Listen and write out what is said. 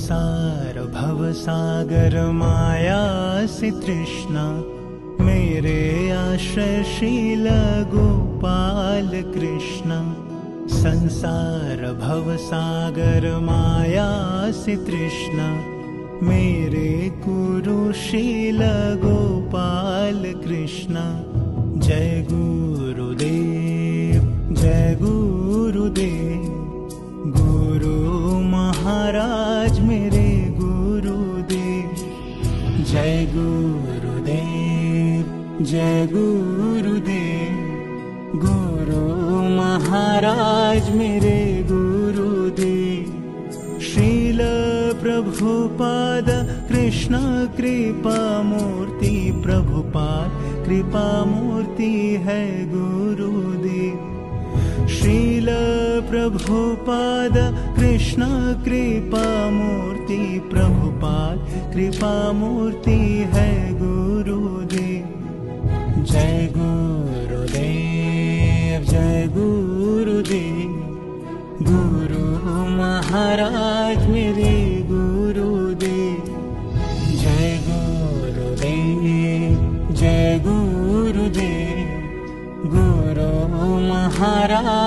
संसार भवसागर माया से तृष्णा, मेरे आश्रय शील गोपाल कृष्ण। संसार भवसागर माया से तृष्णा, मेरे कुरुशील गोपाल कृष्ण। जय गुरुदेव जय गुरुदेव, गुरु महाराज मेरे गुरुदेव। जय गुरुदेव जय गुरुदेव, गुरु महाराज मेरे गुरुदेव। श्रील प्रभुपाद कृष्ण कृपा मूर्ति, प्रभुपाद कृपा मूर्ति है गुरुदेव। श्रील प्रभुपाद कृष्ण कृपा मूर्ति, प्रभुपाद कृपा मूर्ति है गुरुदेव। जय गुरुदेव जय गुरुदेव, गुरु महाराज मेरे गुरुदेव। जय गुरुदेव जय गुरुदेव, गुरु महाराज